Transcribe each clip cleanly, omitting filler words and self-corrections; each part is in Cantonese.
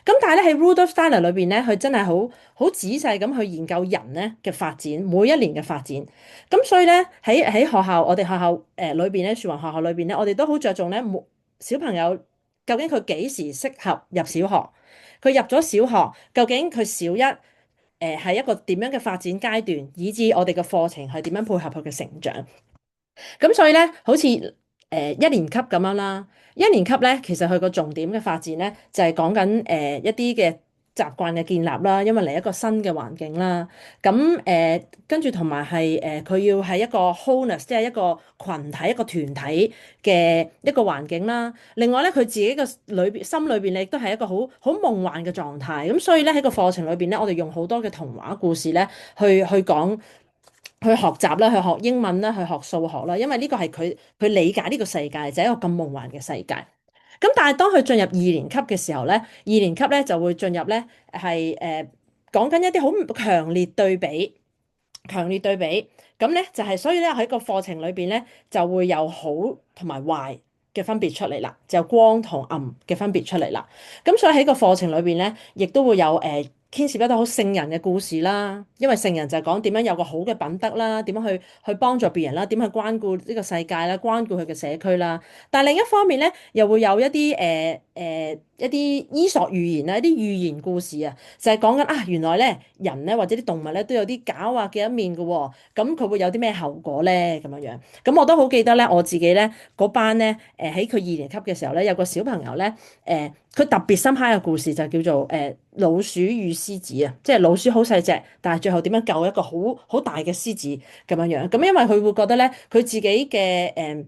咁但係咧喺 Rudolf Steiner 裏邊咧，佢真係好仔細咁去研究人咧嘅發展，每一年嘅發展。咁所以咧喺學校，我哋學校裏邊咧，樹雲學校裏邊咧，我哋都好着重咧，小朋友究竟佢幾時適合入小學？佢入咗小學，究竟佢小一係一個點樣嘅發展階段，以至我哋嘅課程係點樣配合佢嘅成長？咁所以咧，好似一年級咁樣啦，一年級咧，其實佢個重點嘅發展咧，就係講緊一啲嘅習慣嘅建立啦，因為嚟一個新嘅環境啦。咁跟住同埋係佢要係一個 wholeness，即係一個群體、一個團體嘅一個環境啦。另外咧，佢自己嘅心裏邊咧，亦都係一個好夢幻嘅狀態。咁所以咧，喺個課程裏邊咧，我哋用好多嘅童話故事咧，去講。去學習啦，去學英文啦，去學數學啦，因為呢個係佢理解呢個世界就係一個咁夢幻嘅世界。咁但係當佢進入二年級嘅時候咧，二年級咧就會進入咧係講緊一啲好強烈對比，強烈對比。咁咧就係所以咧喺個課程裏邊咧就會有好同埋壞嘅分別出嚟啦，就有光同暗嘅分別出嚟啦。咁所以喺個課程裏邊咧，亦都會有牽涉一啲好聖人嘅故事啦，因為聖人就係講點樣有個好嘅品德啦，點樣去幫助別人啦，點去關顧呢個世界啦，關顧佢嘅社區啦。但係另一方面咧，又會有一啲一啲伊索寓言啊，一啲寓言故事啊，就係講緊啊，原來咧人咧或者啲動物咧都有啲狡猾嘅一面嘅喎，咁佢會有啲咩後果咧咁樣樣。咁我都好記得咧，我自己咧嗰班咧喺佢二年級嘅時候咧，有個小朋友咧佢特別深刻嘅故事就叫做老鼠與獅子啊，即係老鼠好細隻，但係最後點樣救一個好大嘅獅子咁樣樣。咁因為佢會覺得咧，佢自己嘅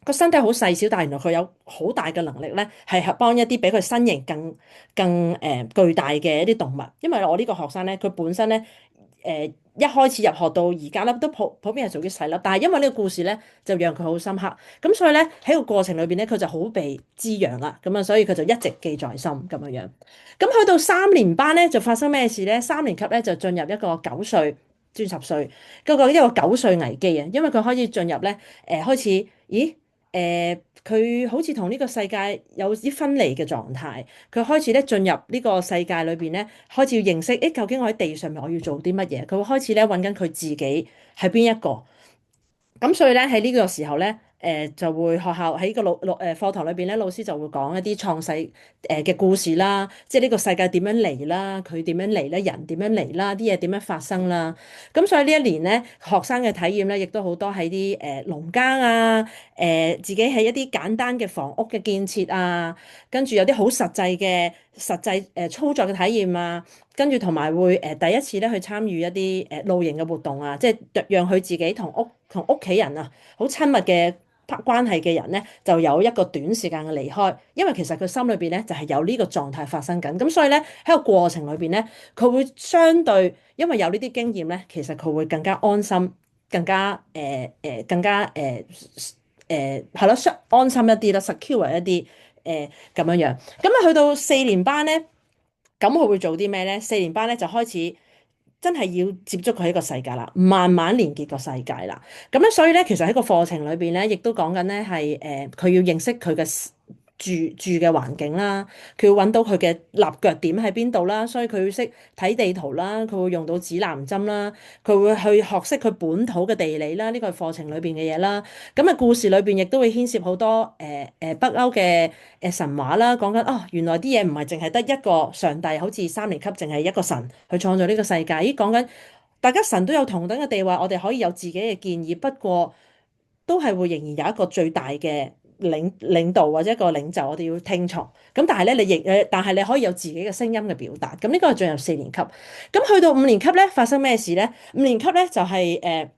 個身體好細小，但係原來佢有好大嘅能力咧，係幫一啲比佢身形更巨大嘅一啲動物。因為我呢個學生咧，佢本身咧一開始入學到而家咧，都普遍係屬於細粒，但係因為呢個故事咧，就讓佢好深刻。咁所以咧喺個過程裏邊咧，佢就好被滋養啦。咁啊，所以佢就一直記在心咁樣樣。咁去到三年班咧，就發生咩事咧？三年級咧就進入一個9歲至10歲一個9歲危機啊，因為佢開始進入咧開始，咦？佢好似同呢個世界有啲分離嘅狀態，佢開始咧進入呢個世界裏邊咧，開始要認識，究竟我喺地上面我要做啲乜嘢？佢會開始咧揾緊佢自己係邊一個。咁所以咧喺呢個時候咧，就會學校喺個課堂裏邊咧，老師就會講一啲創世嘅故事啦，即係呢個世界點樣嚟啦，佢點樣嚟咧，人點樣嚟啦，啲嘢點樣發生啦。咁所以呢一年咧，學生嘅體驗咧，亦都好多喺啲農耕啊，自己喺一啲簡單嘅房屋嘅建設啊，跟住有啲好實際操作嘅體驗啊。跟住同埋會第一次咧去參與一啲露營嘅活動啊，即係讓佢自己同屋企人啊好親密嘅關係嘅人咧，就有一個短時間嘅離開，因為其實佢心裏邊咧就係有呢個狀態發生緊，咁所以咧喺個過程裏邊咧，佢會相對因為有呢啲經驗咧，其實佢會更加安心，更加係咯，安心一啲啦，secure 一啲咁樣樣。咁啊去到4年班咧。咁佢會做啲咩咧？4年班咧就開始真係要接觸佢呢個世界啦，慢慢連結個世界啦。咁咧，所以咧，其實喺個課程裏邊咧，亦都講緊咧係佢要認識佢嘅住嘅環境啦，佢要揾到佢嘅立腳點喺邊度啦，所以佢要識睇地圖啦，佢會用到指南針啦，佢會去學識佢本土嘅地理啦，呢個係課程裏邊嘅嘢啦。咁啊，故事裏邊亦都會牽涉好多北歐嘅神話啦，講緊哦，原來啲嘢唔係淨係得一個上帝，好似3年級淨係一個神去創造呢個世界。咦，講緊大家神都有同等嘅地位，我哋可以有自己嘅建議，不過都係會仍然有一個最大嘅領導或者一個領袖，我哋要聽從。咁但係咧，但係你可以有自己嘅聲音嘅表達。咁呢個係進入4年級。咁去到5年級咧，發生咩事咧？5年級咧就係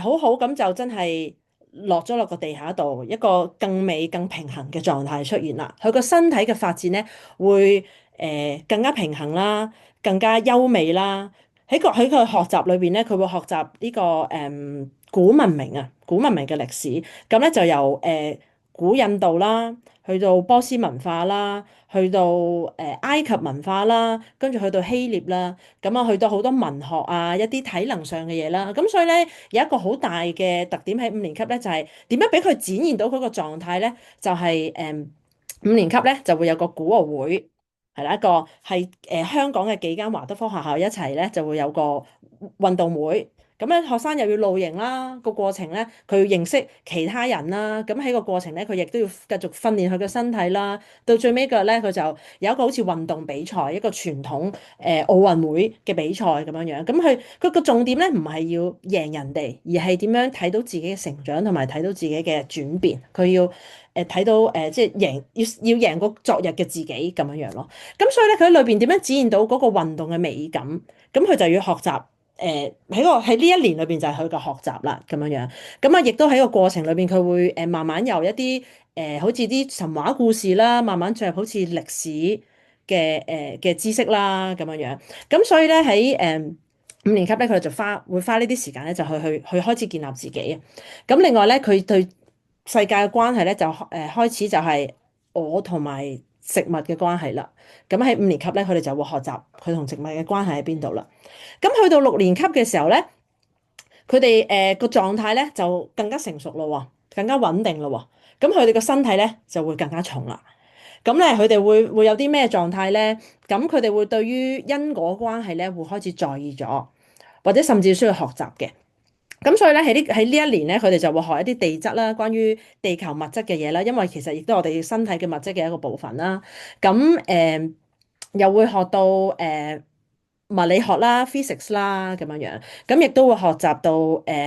好好咁就真係落咗落個地下度，一個更美、更平衡嘅狀態出現啦。佢個身體嘅發展咧會更加平衡啦，更加優美啦。喺佢學習裏邊咧，佢會學習呢個古文明啊，古文明嘅歷史。咁咧就由古印度啦，去到波斯文化啦，去到埃及文化啦，跟住去到希臘啦，咁啊去到好多文學啊，一啲體能上嘅嘢啦。咁所以咧有一個好大嘅特點喺5年級咧，就係點樣俾佢展現到佢個狀態咧？就係五年級咧就會有個古樂會。係啦，一個係香港嘅幾間華德福學校一齊咧就會有個運動會。咁咧學生又要露營啦，個過程咧佢要認識其他人啦，咁喺個過程咧佢亦都要繼續訓練佢嘅身體啦。到最尾腳咧佢就有一個好似運動比賽，一個傳統奧運會嘅比賽咁樣樣。咁佢個重點咧唔係要贏人哋，而係點樣睇到自己嘅成長同埋睇到自己嘅轉變。佢要睇到即係要贏過昨日嘅自己咁樣樣咯。咁所以咧，佢喺裏邊點樣展現到嗰個運動嘅美感？咁佢就要學習喺呢一年裏邊就係佢嘅學習啦，咁樣樣。咁啊，亦都喺個過程裏邊，佢會慢慢由一啲好似啲神話故事啦，慢慢進入好似歷史嘅知識啦，咁樣樣。咁所以咧喺五年級咧，佢哋就會花呢啲時間咧，就去開始建立自己。咁另外咧，佢對世界嘅關係咧，就開始就係我同埋食物嘅關係啦。咁喺五年級咧，佢哋就會學習佢同植物嘅關係喺邊度啦。咁去到六年級嘅時候咧，佢哋個狀態咧就更加成熟咯喎，更加穩定咯喎。咁佢哋個身體咧就會更加重啦。咁咧佢哋會有啲咩狀態咧？咁佢哋會對於因果關係咧會開始在意咗，或者甚至需要學習嘅。咁所以咧喺呢一年咧，佢哋就會學一啲地質啦，關於地球物質嘅嘢啦，因為其實亦都係我哋身體嘅物質嘅一個部分啦。咁又會學到物理學啦、physics 啦咁樣樣，咁亦都會學習到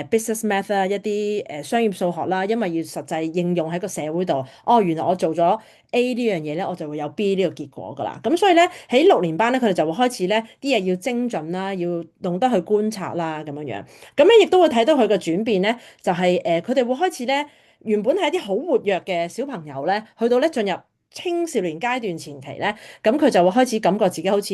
business math 啦，一啲商業數學啦，因為要實際應用喺個社會度。哦，原來我做咗 A 呢樣嘢咧，我就會有 B 呢個結果噶啦。咁所以咧喺六年班咧，佢哋就會開始咧啲嘢要精準啦，要懂得去觀察啦咁樣樣。咁咧亦都會睇到佢嘅轉變咧，就係佢哋會開始咧原本係一啲好活躍嘅小朋友咧，去到咧進入青少年階段前期咧，咁佢就會開始感覺自己好似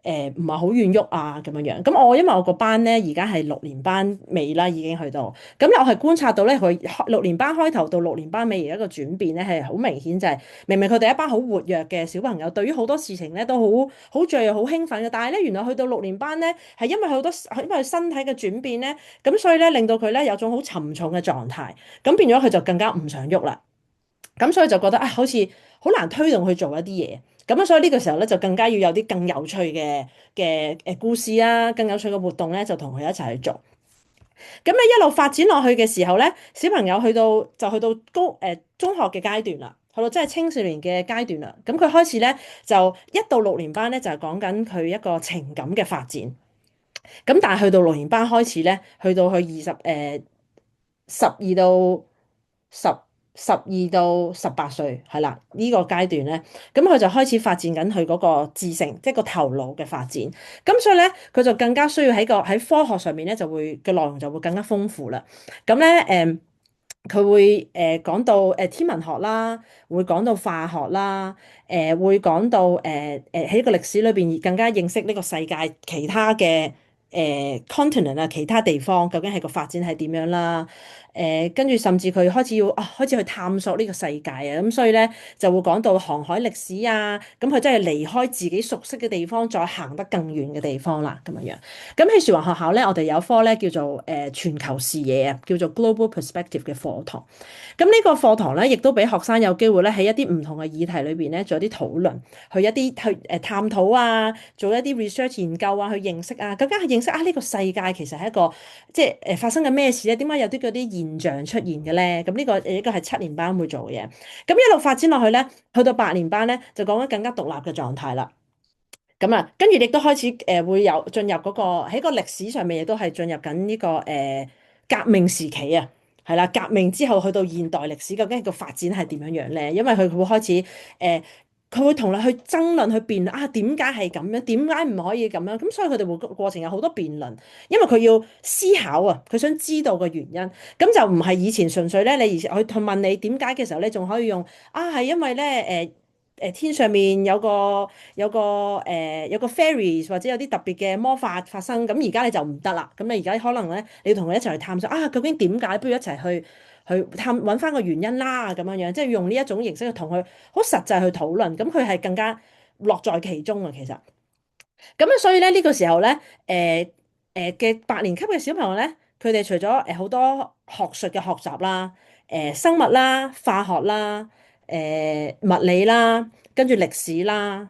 唔係好願喐啊咁樣樣。咁我因為我個班咧而家係六年班尾啦，已經去到。咁咧我係觀察到咧佢六年班開頭到六年班尾而一個轉變咧係好明顯，就係明明佢哋一班好活躍嘅小朋友，對於好多事情咧都好雀躍、好興奮嘅。但係咧原來去到六年班咧係因為好多因為佢身體嘅轉變咧，咁所以咧令到佢咧有種好沉重嘅狀態，咁變咗佢就更加唔想喐啦。咁所以就覺得啊，好似好難推動去做一啲嘢。咁啊，所以呢個時候咧就更加要有啲更有趣嘅故事啊，更有趣嘅活動咧，就同佢一齊去做。咁咧一路發展落去嘅時候咧，小朋友去到中學嘅階段啦，去到即係青少年嘅階段啦。咁佢開始咧就一到六年班咧就係講緊佢一個情感嘅發展。咁但係去到六年班開始咧，去到去十十二到十八歲係啦，呢個階段咧，咁佢就開始發展緊佢嗰個智性，即係個頭腦嘅發展。咁所以咧，佢就更加需要喺科學上面咧，就會嘅內容就會更加豐富啦。咁咧佢會講到天文學啦，會講到化學啦，會講到喺個歷史裏邊更加認識呢個世界其他嘅continent 啊，其他地方究竟係個發展係點樣啦。跟住甚至佢開始去探索呢個世界啊，咁所以咧就會講到航海歷史啊，咁佢真係離開自己熟悉嘅地方，再行得更遠嘅地方啦，咁樣樣。咁喺樹華學校咧，我哋有科咧叫做全球視野啊，叫做 Global Perspective 嘅課堂。咁呢個課堂咧，亦都俾學生有機會咧喺一啲唔同嘅議題裏邊咧做一啲討論，去探討啊，做一啲 research 研究啊，去認識啊，更加係認識啊呢個世界其實係一個即係發生緊咩事咧？點解有啲嗰啲現象出現嘅咧？咁呢個係七年班會做嘅嘢。咁一路發展落去咧，去到八年班咧就講緊更加獨立嘅狀態啦。咁啊，跟住亦都開始會有進入嗰個喺個歷史上面，亦都係進入緊呢個革命時期啊。係啦，革命之後去到現代歷史，究竟個發展係點樣樣咧？因為佢會開始佢會同你去爭論、去辯論啊，點解係咁樣？點解唔可以咁樣？咁所以佢哋會過程有好多辯論，因為佢要思考啊，佢想知道個原因。咁就唔係以前純粹咧，你以前去問你點解嘅時候咧，仲可以用啊，係因為咧天上面有個 fairies 或者有啲特別嘅魔法發生，咁而家你就唔得啦。咁你而家可能咧，你要同佢一齊去探索啊，究竟點解？不如一齊去揾翻個原因啦，咁樣樣，即係用呢一種形式去同佢好實際去討論。咁佢係更加樂在其中啊，其實。咁啊，所以咧呢個時候咧，嘅八年級嘅小朋友咧，佢哋除咗好多學術嘅學習啦，生物啦、化學啦、物理啦，跟住歷史啦，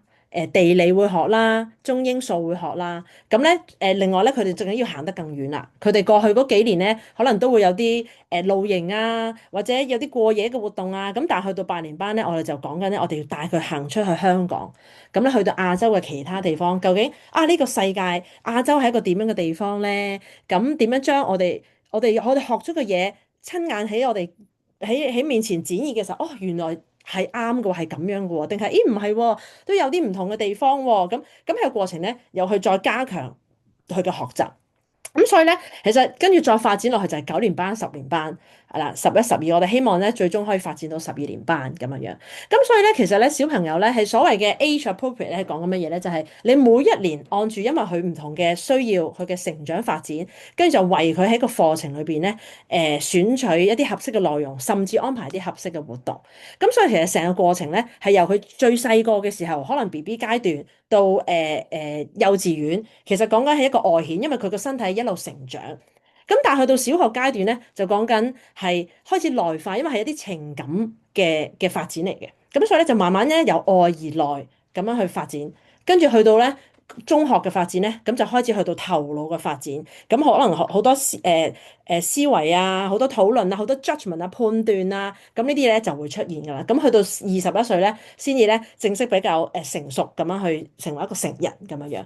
地理會學啦，中英數會學啦。咁咧另外咧佢哋仲要行得更遠啦。佢哋過去嗰幾年咧，可能都會有啲露營啊，或者有啲過夜嘅活動啊。咁但係去到8年班咧，我哋就講緊咧，我哋要帶佢行出去香港。咁咧去到亞洲嘅其他地方，究竟呢個世界亞洲係一個點樣嘅地方咧？咁點樣將我哋學咗嘅嘢親眼喺我哋喺面前展現嘅時候，哦，原來係啱嘅喎，係咁樣嘅喎，定係咦唔係喎，都有啲唔同嘅地方喎。咁喺個過程咧，又去再加強佢嘅學習。咁所以咧，其實跟住再發展落去就係9年班、10年班，係啦，11、12，我哋希望咧最終可以發展到12年班咁樣樣。咁所以咧，其實咧小朋友咧係所謂嘅 age appropriate 咧係講緊乜嘢咧？就係你每一年按住因為佢唔同嘅需要，佢嘅成長發展，跟住就為佢喺個課程裏邊咧選取一啲合適嘅內容，甚至安排啲合適嘅活動。咁所以其實成個過程咧係由佢最細個嘅時候，可能 BB 階段到幼稚園，其實講緊係一個外顯，因為佢個身體一路成長。咁但係去到小學階段咧，就講緊係開始內化，因為係一啲情感嘅發展嚟嘅。咁所以咧就慢慢咧由外而內咁樣去發展，跟住去到咧中學嘅發展咧，咁就開始去到頭腦嘅發展。咁可能好多思維啊，好多討論啊，好多 judgment 啊判斷啊，咁呢啲咧就會出現㗎啦。咁去到21歲咧，先至咧正式比較成熟咁樣去成為一個成人咁樣樣。